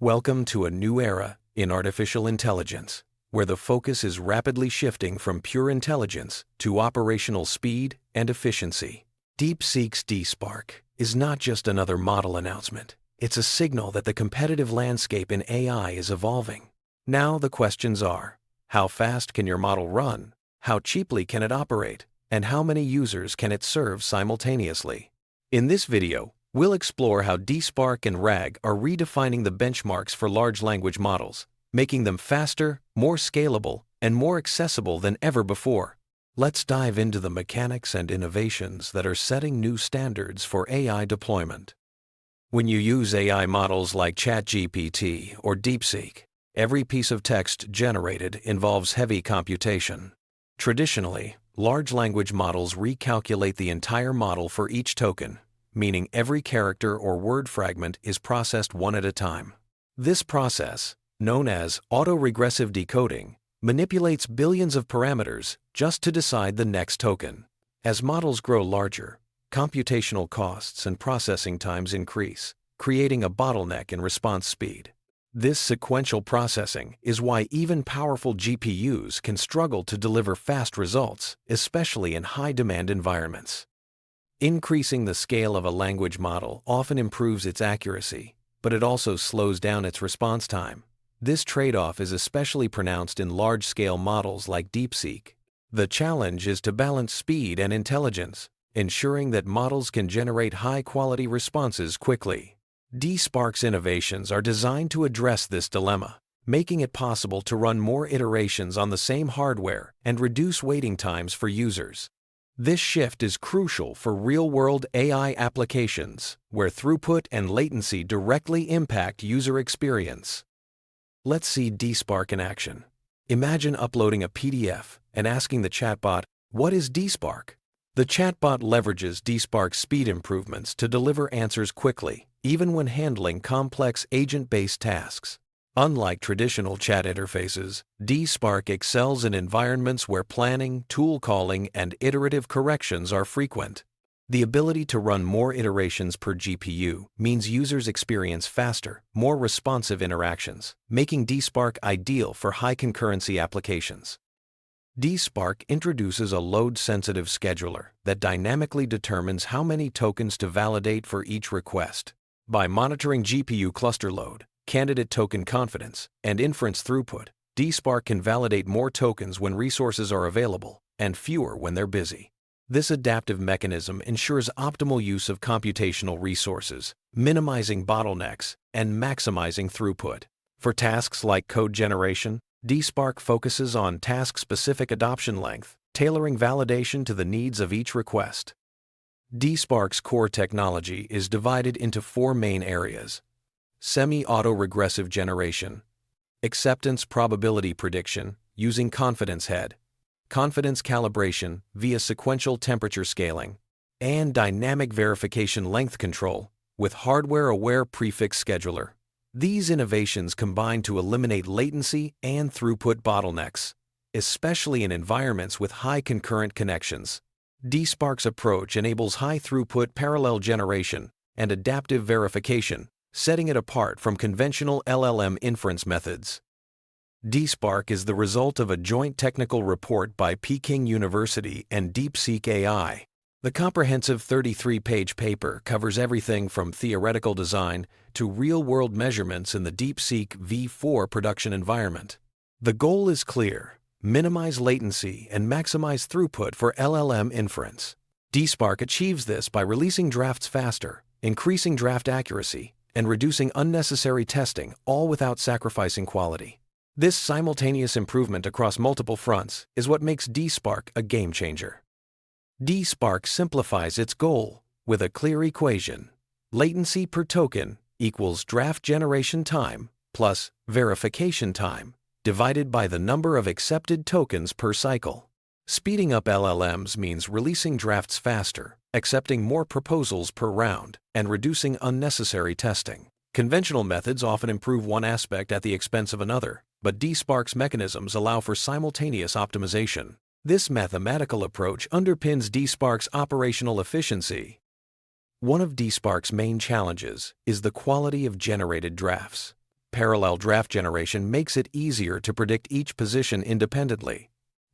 Welcome to a new era in artificial intelligence, where the focus is rapidly shifting from pure intelligence to operational speed and efficiency. DeepSeek's DSpark is not just another model announcement. It's a signal that the competitive landscape in AI is evolving. Now the questions are, how fast can your model run? How cheaply can it operate? And how many users can it serve simultaneously? In this video, we'll explore how DSpark and RAG are redefining the benchmarks for large language models, making them faster, more scalable, and more accessible than ever before. Let's dive into the mechanics and innovations that are setting new standards for AI deployment. When you use AI models like ChatGPT or DeepSeek, every piece of text generated involves heavy computation. Traditionally, large language models recalculate the entire model for each token, meaning every character or word fragment is processed one at a time. This process, known as autoregressive decoding, manipulates billions of parameters just to decide the next token. As models grow larger, computational costs and processing times increase, creating a bottleneck in response speed. This sequential processing is why even powerful GPUs can struggle to deliver fast results, especially in high-demand environments. Increasing the scale of a language model often improves its accuracy, but it also slows down its response time. This trade-off is especially pronounced in large-scale models like DeepSeek. The challenge is to balance speed and intelligence, ensuring that models can generate high-quality responses quickly. DSpark's innovations are designed to address this dilemma, making it possible to run more iterations on the same hardware and reduce waiting times for users. This shift is crucial for real-world AI applications, where throughput and latency directly impact user experience. Let's see DSpark in action. Imagine uploading a PDF and asking the chatbot, "What is DSpark?" The chatbot leverages DSpark's speed improvements to deliver answers quickly, even when handling complex agent-based tasks. Unlike traditional chat interfaces, DSpark excels in environments where planning, tool calling, and iterative corrections are frequent. The ability to run more iterations per GPU means users experience faster, more responsive interactions, making DSpark ideal for high concurrency applications. DSpark introduces a load-sensitive scheduler that dynamically determines how many tokens to validate for each request. By monitoring GPU cluster load, candidate token confidence, and inference throughput, DSpark can validate more tokens when resources are available and fewer when they're busy. This adaptive mechanism ensures optimal use of computational resources, minimizing bottlenecks and maximizing throughput. For tasks like code generation, DSpark focuses on task-specific adoption length, tailoring validation to the needs of each request. DSpark's core technology is divided into four main areas: semi-autoregressive generation, acceptance probability prediction using confidence head, confidence calibration via sequential temperature scaling, and dynamic verification length control with Hardware-Aware Prefix Scheduler. These innovations combine to eliminate latency and throughput bottlenecks, especially in environments with high concurrent connections. DSpark's approach enables high-throughput parallel generation and adaptive verification, setting it apart from conventional LLM inference methods. DSpark is the result of a joint technical report by Peking University and DeepSeek AI. The comprehensive 33-page paper covers everything from theoretical design to real-world measurements in the DeepSeek V4 production environment. The goal is clear: minimize latency and maximize throughput for LLM inference. DSpark achieves this by releasing drafts faster, increasing draft accuracy, and reducing unnecessary testing, all without sacrificing quality. This simultaneous improvement across multiple fronts is what makes DSpark a game-changer. DSpark simplifies its goal with a clear equation: latency per token equals draft generation time plus verification time divided by the number of accepted tokens per cycle. Speeding up LLMs means releasing drafts faster, accepting more proposals per round, and reducing unnecessary testing. Conventional methods often improve one aspect at the expense of another, but DSpark's mechanisms allow for simultaneous optimization. This mathematical approach underpins DSpark's operational efficiency. One of DSpark's main challenges is the quality of generated drafts. parallel draft generation makes it easier to predict each position independently.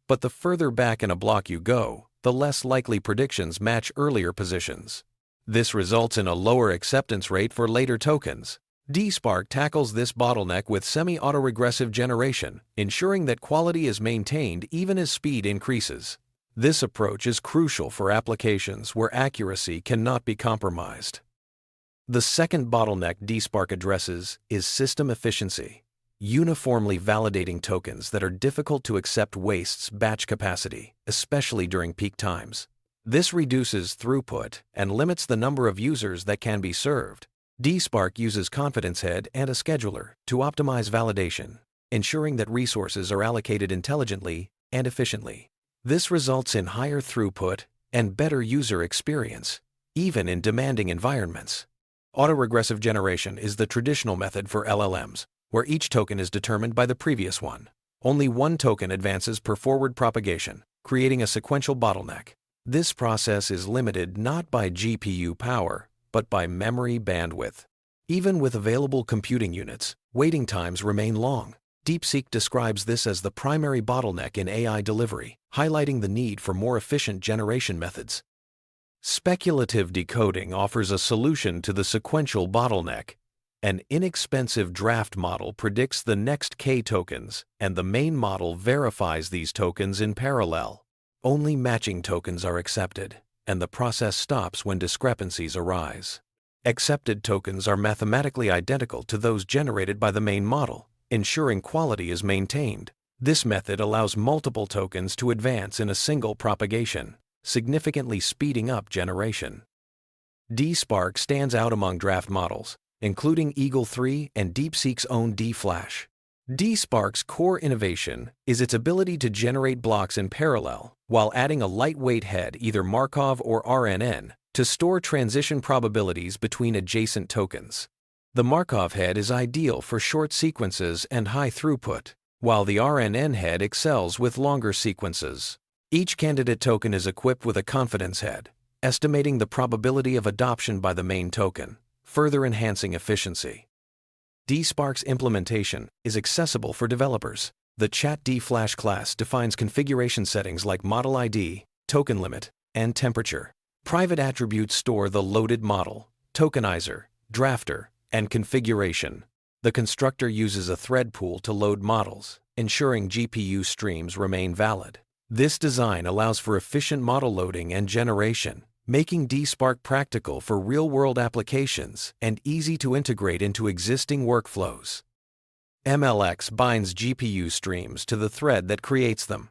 But the further back in a block you go, the less likely predictions match earlier positions. This results in a lower acceptance rate for later tokens. DSpark tackles this bottleneck with semi-autoregressive generation, ensuring that quality is maintained even as speed increases. This approach is crucial for applications where accuracy cannot be compromised. The second bottleneck DSpark addresses is system efficiency. Uniformly validating tokens that are difficult to accept wastes batch capacity, especially during peak times. This reduces throughput and limits the number of users that can be served. DSpark uses Confidence Head and a scheduler to optimize validation, ensuring that resources are allocated intelligently and efficiently. This results in higher throughput and better user experience, even in demanding environments. Autoregressive generation is the traditional method for LLMs, where each token is determined by the previous one. Only one token advances per forward propagation, creating a sequential bottleneck. This process is limited not by GPU power, but by memory bandwidth. Even with available computing units, waiting times remain long. DeepSeek describes this as the primary bottleneck in AI delivery, highlighting the need for more efficient generation methods. Speculative decoding offers a solution to the sequential bottleneck. An inexpensive draft model predicts the next K tokens, and the main model verifies these tokens in parallel. Only matching tokens are accepted, and the process stops when discrepancies arise. Accepted tokens are mathematically identical to those generated by the main model, ensuring quality is maintained. This method allows multiple tokens to advance in a single propagation, significantly speeding up generation. DSpark stands out among draft models, including Eagle 3 and DeepSeek's own DFlash. DSpark's core innovation is its ability to generate blocks in parallel while adding a lightweight head, either Markov or RNN, to store transition probabilities between adjacent tokens. The Markov head is ideal for short sequences and high throughput, while the RNN head excels with longer sequences. Each candidate token is equipped with a confidence head, estimating the probability of adoption by the main token, further enhancing efficiency. DSpark's implementation is accessible for developers. The ChatDFlash class defines configuration settings like model ID, token limit, and temperature. Private attributes store the loaded model, tokenizer, drafter, and configuration. The constructor uses a thread pool to load models, ensuring GPU streams remain valid. This design allows for efficient model loading and generation, making DSpark practical for real-world applications and easy to integrate into existing workflows. MLX binds GPU streams to the thread that creates them.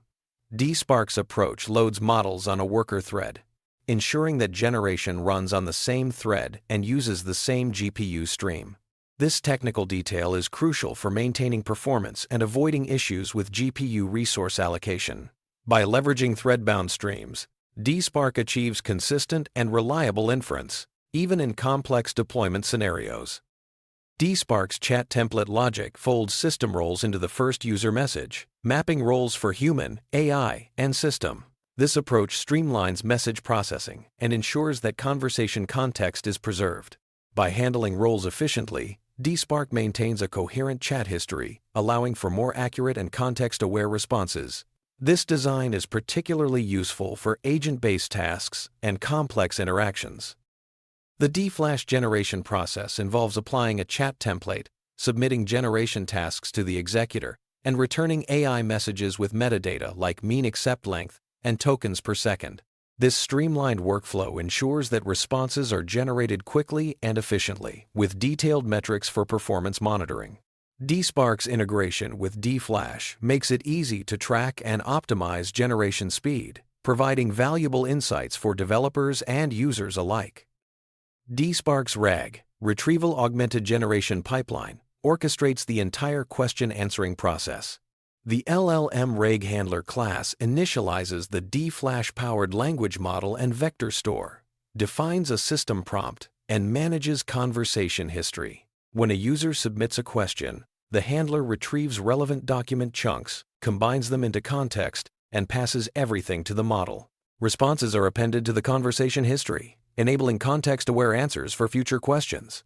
DSpark's approach loads models on a worker thread, ensuring that generation runs on the same thread and uses the same GPU stream. This technical detail is crucial for maintaining performance and avoiding issues with GPU resource allocation. By leveraging thread-bound streams, DSpark achieves consistent and reliable inference, even in complex deployment scenarios. DSpark's chat template logic folds system roles into the first user message, mapping roles for human, AI, and system. This approach streamlines message processing and ensures that conversation context is preserved. By handling roles efficiently, DSpark maintains a coherent chat history, allowing for more accurate and context-aware responses. This design is particularly useful for agent-based tasks and complex interactions. The DFlash generation process involves applying a chat template, submitting generation tasks to the executor, and returning AI messages with metadata like mean accept length and tokens per second. This streamlined workflow ensures that responses are generated quickly and efficiently, with detailed metrics for performance monitoring. DSpark's integration with DFlash makes it easy to track and optimize generation speed, providing valuable insights for developers and users alike. DSpark's RAG, Retrieval-Augmented Generation pipeline, orchestrates the entire question-answering process. The LLM RAG handler class initializes the DFlash-powered language model and vector store, defines a system prompt, and manages conversation history. When a user submits a question, the handler retrieves relevant document chunks, combines them into context, and passes everything to the model. Responses are appended to the conversation history, enabling context-aware answers for future questions.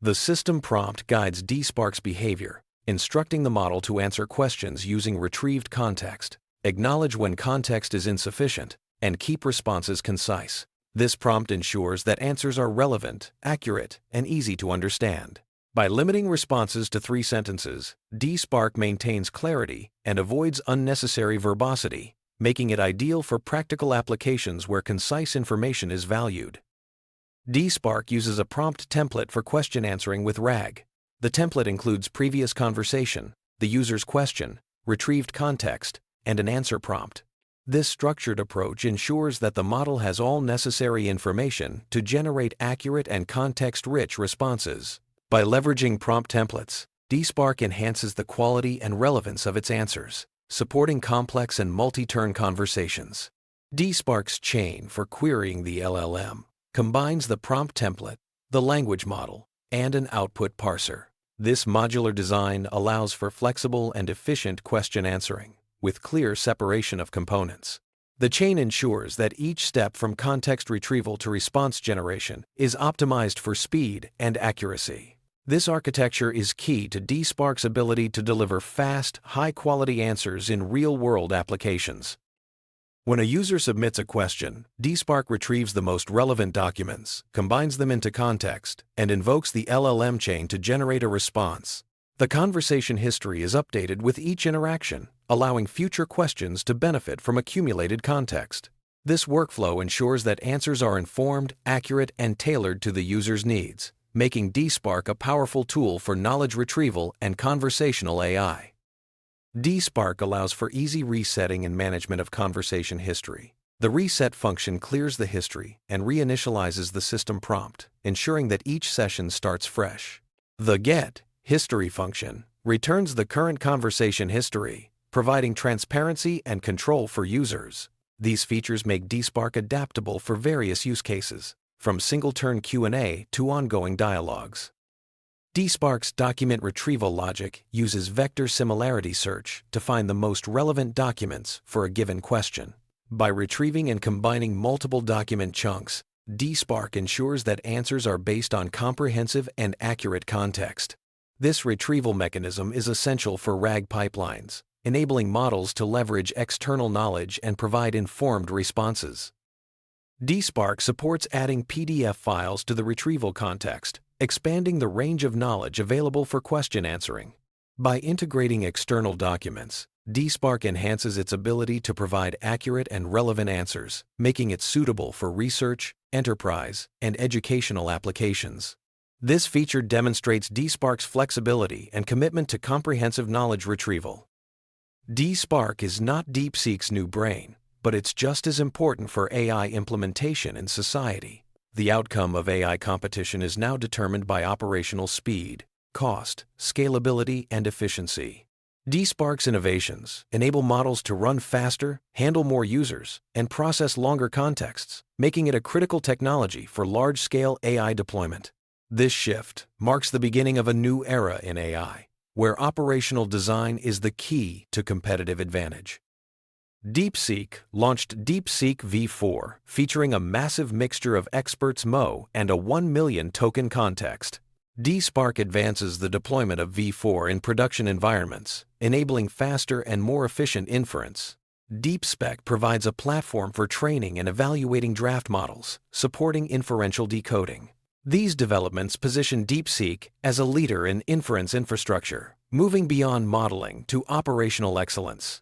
The system prompt guides DSpark's behavior, instructing the model to answer questions using retrieved context, acknowledge when context is insufficient, and keep responses concise. This prompt ensures that answers are relevant, accurate, and easy to understand. By limiting responses to 3 sentences, DSpark maintains clarity and avoids unnecessary verbosity, making it ideal for practical applications where concise information is valued. DSpark uses a prompt template for question answering with RAG. The template includes previous conversation, the user's question, retrieved context, and an answer prompt. This structured approach ensures that the model has all necessary information to generate accurate and context-rich responses. By leveraging prompt templates, DSpark enhances the quality and relevance of its answers, supporting complex and multi-turn conversations. DSpark's chain for querying the LLM combines the prompt template, the language model, and an output parser. This modular design allows for flexible and efficient question answering, with clear separation of components. The chain ensures that each step from context retrieval to response generation is optimized for speed and accuracy. This architecture is key to DSpark's ability to deliver fast, high-quality answers in real-world applications. When a user submits a question, DSpark retrieves the most relevant documents, combines them into context, and invokes the LLM chain to generate a response. The conversation history is updated with each interaction, allowing future questions to benefit from accumulated context. This workflow ensures that answers are informed, accurate, and tailored to the user's needs, making DSpark a powerful tool for knowledge retrieval and conversational AI. DSpark allows for easy resetting and management of conversation history. The reset function clears the history and reinitializes the system prompt, ensuring that each session starts fresh. The get history function returns the current conversation history, providing transparency and control for users. These features make DSpark adaptable for various use cases, from single-turn Q&A to ongoing dialogues. DSpark's document retrieval logic uses vector similarity search to find the most relevant documents for a given question. By retrieving and combining multiple document chunks, DSpark ensures that answers are based on comprehensive and accurate context. This retrieval mechanism is essential for RAG pipelines, enabling models to leverage external knowledge and provide informed responses. DSpark supports adding PDF files to the retrieval context, expanding the range of knowledge available for question answering. By integrating external documents, DSpark enhances its ability to provide accurate and relevant answers, making it suitable for research, enterprise, and educational applications. This feature demonstrates DSpark's flexibility and commitment to comprehensive knowledge retrieval. DSpark is not DeepSeek's new brain, but it's just as important for AI implementation in society. The outcome of AI competition is now determined by operational speed, cost, scalability, and efficiency. DSpark's innovations enable models to run faster, handle more users, and process longer contexts, making it a critical technology for large-scale AI deployment. This shift marks the beginning of a new era in AI, where operational design is the key to competitive advantage. DeepSeek launched DeepSeek v4, featuring a massive mixture of experts Mo and a 1 million token context. DSpark advances the deployment of v4 in production environments, enabling faster and more efficient inference. DeepSpec provides a platform for training and evaluating draft models, supporting inferential decoding. These developments position DeepSeek as a leader in inference infrastructure, moving beyond modeling to operational excellence.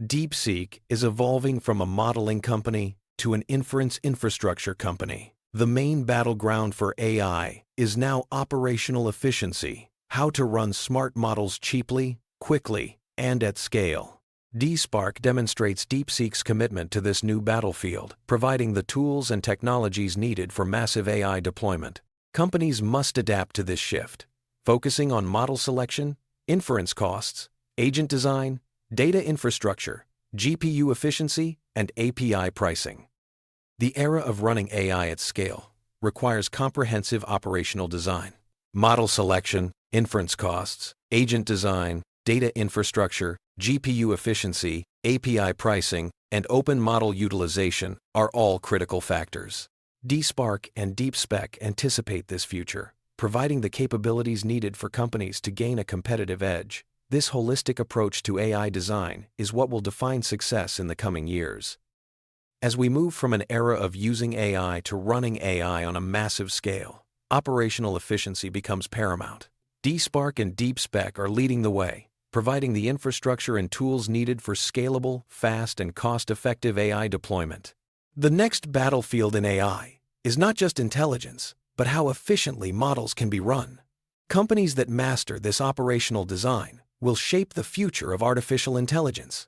DeepSeek is evolving from a modeling company to an inference infrastructure company. The main battleground for AI is now operational efficiency, how to run smart models cheaply, quickly, and at scale. DSpark demonstrates DeepSeek's commitment to this new battlefield, providing the tools and technologies needed for massive AI deployment. Companies must adapt to this shift, focusing on model selection, inference costs, agent design, data infrastructure, GPU efficiency, and API pricing. The era of running AI at scale requires comprehensive operational design. Model selection, inference costs, agent design, data infrastructure, GPU efficiency, API pricing, and open model utilization are all critical factors. DSpark and DeepSpec anticipate this future, providing the capabilities needed for companies to gain a competitive edge. This holistic approach to AI design is what will define success in the coming years. As we move from an era of using AI to running AI on a massive scale, operational efficiency becomes paramount. DSpark and DeepSeek's are leading the way, providing the infrastructure and tools needed for scalable, fast, and cost-effective AI deployment. The next battlefield in AI is not just intelligence, but how efficiently models can be run. Companies that master this operational design will shape the future of artificial intelligence.